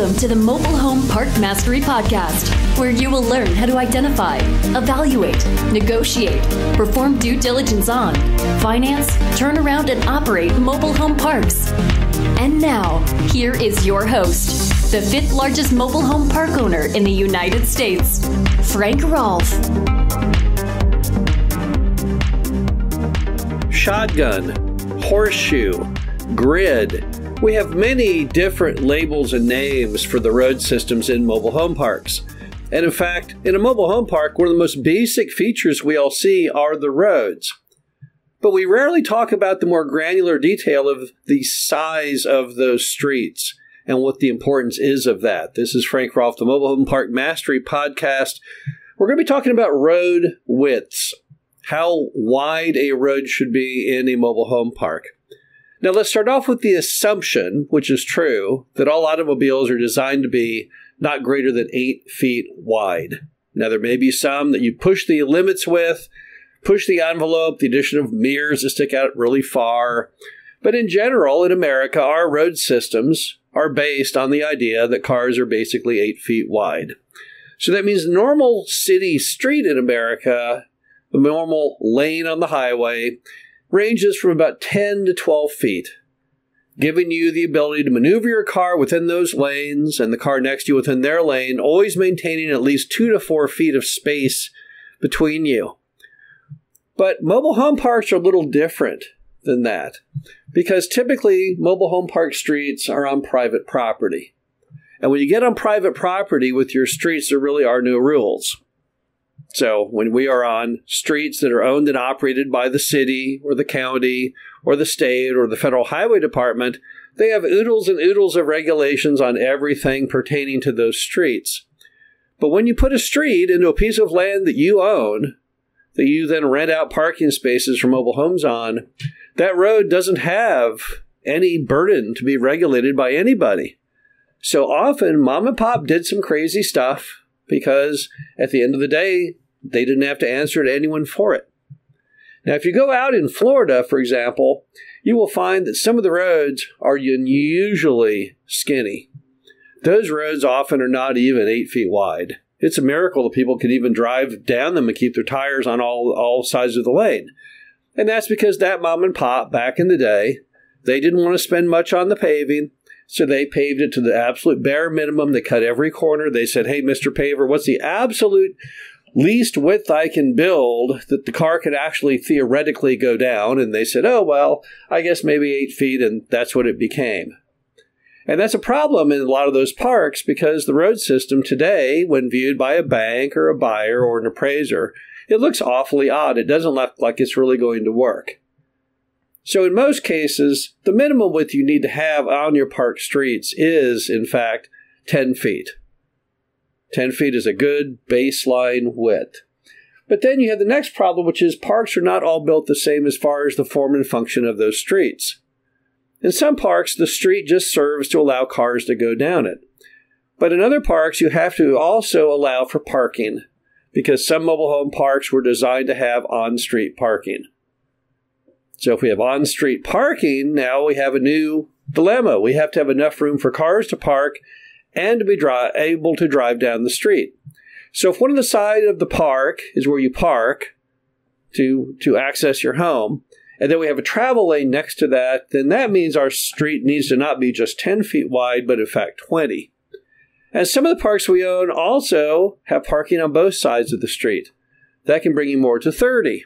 Welcome to the Mobile Home Park Mastery Podcast, where you will learn how to identify, evaluate, negotiate, perform due diligence on, finance, turn around, and operate mobile home parks. And now, here is your host, the fifth largest mobile home park owner in the United States, Frank Rolfe. Shotgun, horseshoe, grid. We have many different labels and names for the road systems in mobile home parks. And in fact, in a mobile home park, one of the most basic features we all see are the roads. But we rarely talk about the more granular detail of the size of those streets and what the importance is of that. This is Frank Rolfe, the Mobile Home Park Mastery Podcast. We're going to be talking about road widths, how wide a road should be in a mobile home park. Now, let's start off with the assumption, which is true, that all automobiles are designed to be not greater than 8 feet wide. Now, there may be some that you push the limits with, push the envelope, the addition of mirrors that stick out really far. But in general, in America, our road systems are based on the idea that cars are basically 8 feet wide. So that means normal city street in America, the normal lane on the highway, ranges from about 10 to 12 feet, giving you the ability to maneuver your car within those lanes and the car next to you within their lane, always maintaining at least 2 to 4 feet of space between you. But mobile home parks are a little different than that, because typically mobile home park streets are on private property. And when you get on private property with your streets, there really are no rules. So when we are on streets that are owned and operated by the city or the county or the state or the Federal Highway Department, they have oodles and oodles of regulations on everything pertaining to those streets. But when you put a street into a piece of land that you own, that you then rent out parking spaces for mobile homes on, that road doesn't have any burden to be regulated by anybody. So often, mom and pop did some crazy stuff because at the end of the day, they didn't have to answer to anyone for it. Now, if you go out in Florida, for example, you will find that some of the roads are unusually skinny. Those roads often are not even 8 feet wide. It's a miracle that people can even drive down them and keep their tires on all sides of the lane. And that's because that mom and pop back in the day, they didn't want to spend much on the paving, so they paved it to the absolute bare minimum. They cut every corner. They said, hey, Mr. Paver, what's the absolute least width I can build that the car could actually theoretically go down? And they said, oh, well, I guess maybe 8 feet, and that's what it became. And that's a problem in a lot of those parks because the road system today, when viewed by a bank or a buyer or an appraiser, it looks awfully odd. It doesn't look like it's really going to work. So in most cases, the minimum width you need to have on your park streets is, in fact, 10 feet. 10 feet is a good baseline width. But then you have the next problem, which is parks are not all built the same as far as the form and function of those streets. In some parks, the street just serves to allow cars to go down it. But in other parks, you have to also allow for parking, because some mobile home parks were designed to have on-street parking. So if we have on-street parking, now we have a new dilemma. We have to have enough room for cars to park and to be able to drive down the street. So if one of the side of the park is where you park to access your home, and then we have a travel lane next to that, then that means our street needs to not be just 10 feet wide, but in fact 20. And some of the parks we own also have parking on both sides of the street. That can bring you more to 30.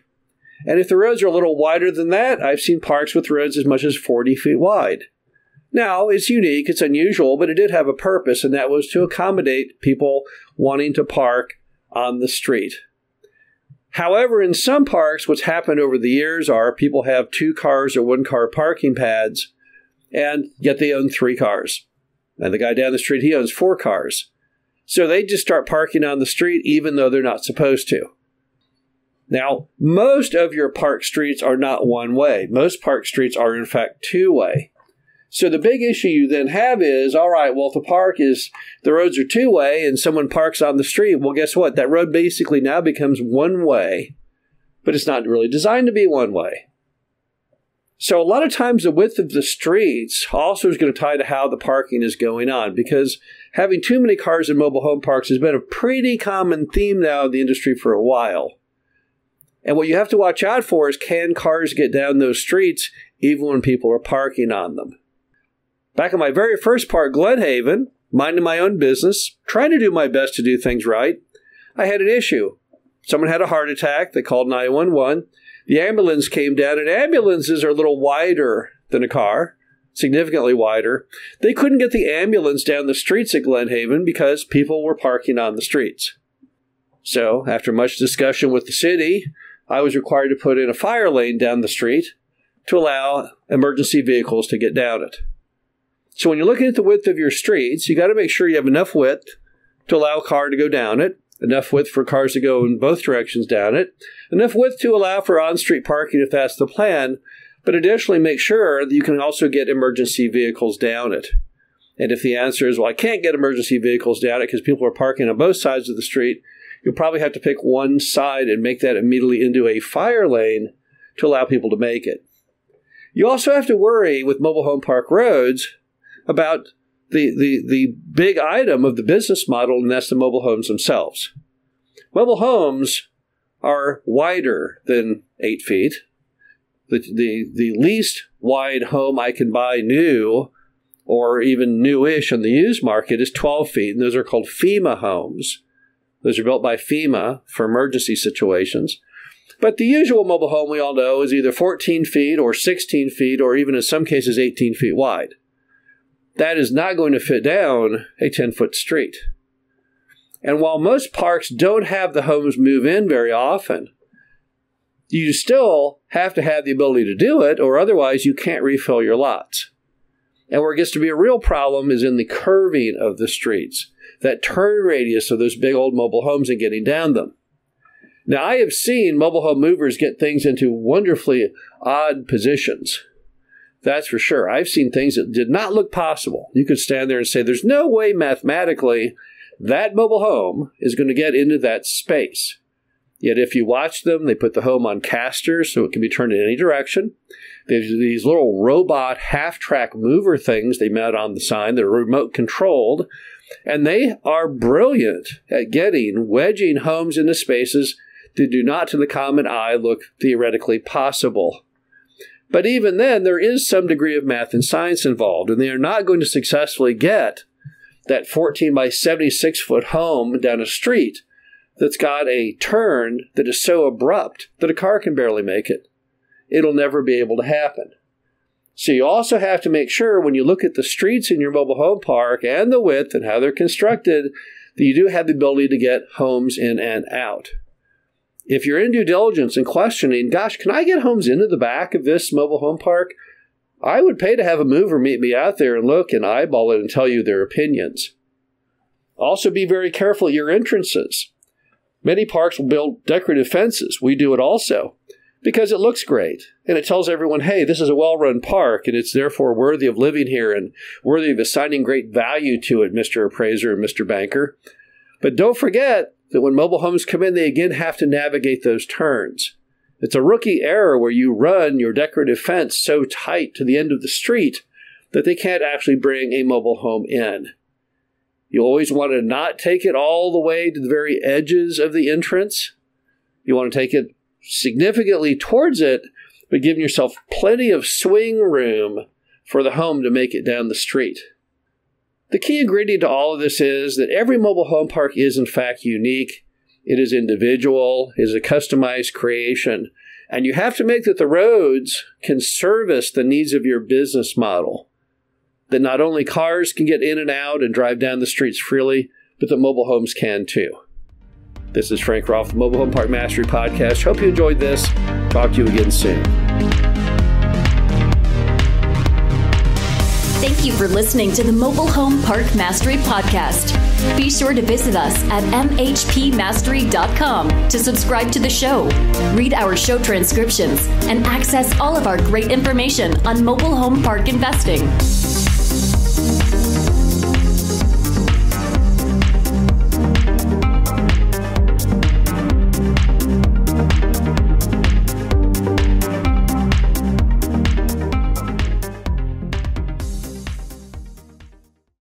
And if the roads are a little wider than that, I've seen parks with roads as much as 40 feet wide. Now, it's unique, it's unusual, but it did have a purpose, and that was to accommodate people wanting to park on the street. However, in some parks, what's happened over the years are people have 2 cars or 1-car parking pads, and yet they own 3 cars. And the guy down the street, he owns 4 cars. So they just start parking on the street even though they're not supposed to. Now, most of your park streets are not one-way. Most park streets are, in fact, 2-way. So the big issue you then have is, all right, well, if the roads are 2-way and someone parks on the street, well, guess what? That road basically now becomes 1-way, but it's not really designed to be 1-way. So a lot of times the width of the streets also is going to tie to how the parking is going on, because having too many cars in mobile home parks has been a pretty common theme now in the industry for a while. And what you have to watch out for is, can cars get down those streets even when people are parking on them? Back in my very first park, Glen Haven, minding my own business, trying to do my best to do things right, I had an issue. Someone had a heart attack. They called 911. The ambulance came down, and ambulances are a little wider than a car, significantly wider. They couldn't get the ambulance down the streets at Glen Haven because people were parking on the streets. So, after much discussion with the city, I was required to put in a fire lane down the street to allow emergency vehicles to get down it. So when you're looking at the width of your streets, you got to make sure you have enough width to allow a car to go down it, enough width for cars to go in both directions down it, enough width to allow for on-street parking if that's the plan, but additionally make sure that you can also get emergency vehicles down it. And if the answer is, well, I can't get emergency vehicles down it because people are parking on both sides of the street, you'll probably have to pick one side and make that immediately into a fire lane to allow people to make it. You also have to worry with mobile home park roads about the big item of the business model, and that's the mobile homes themselves. Mobile homes are wider than 8 feet. The least wide home I can buy new, or even newish on the used market, is 12 feet, and those are called FEMA homes. Those are built by FEMA for emergency situations. But the usual mobile home, we all know, is either 14 feet or 16 feet, or even in some cases 18 feet wide. That is not going to fit down a 10-foot street. And while most parks don't have the homes move in very often, you still have to have the ability to do it, or otherwise you can't refill your lots. And where it gets to be a real problem is in the curving of the streets, that turn radius of those big old mobile homes and getting down them. Now, I have seen mobile home movers get things into wonderfully odd positions. That's for sure. I've seen things that did not look possible. You could stand there and say, there's no way mathematically that mobile home is going to get into that space. Yet if you watch them, they put the home on casters so it can be turned in any direction. There's these little robot half-track mover things they mount on the sign. They're remote controlled. And they are brilliant at wedging homes into spaces that do not to the common eye look theoretically possible. But even then, there is some degree of math and science involved, and they are not going to successfully get that 14 by 76 foot home down a street that's got a turn that is so abrupt that a car can barely make it. It'll never be able to happen. So you also have to make sure when you look at the streets in your mobile home park and the width and how they're constructed, that you do have the ability to get homes in and out. If you're in due diligence and questioning, gosh, can I get homes into the back of this mobile home park? I would pay to have a mover meet me out there and look and eyeball it and tell you their opinions. Also be very careful at your entrances. Many parks will build decorative fences. We do it also because it looks great. And it tells everyone, hey, this is a well-run park and it's therefore worthy of living here and worthy of assigning great value to it, Mr. Appraiser and Mr. Banker. But don't forget that when mobile homes come in, they again have to navigate those turns. It's a rookie error where you run your decorative fence so tight to the end of the street that they can't actually bring a mobile home in. You always want to not take it all the way to the very edges of the entrance. You want to take it significantly towards it, but giving yourself plenty of swing room for the home to make it down the street. The key ingredient to all of this is that every mobile home park is in fact unique. It is individual, it is a customized creation, and you have to make that the roads can service the needs of your business model. That not only cars can get in and out and drive down the streets freely, but that mobile homes can too. This is Frank Rolfe, the Mobile Home Park Mastery Podcast. Hope you enjoyed this. Talk to you again soon. Thank you for listening to the Mobile Home Park Mastery Podcast. Be sure to visit us at mhpmastery.com to subscribe to the show, read our show transcriptions, and access all of our great information on mobile home park investing.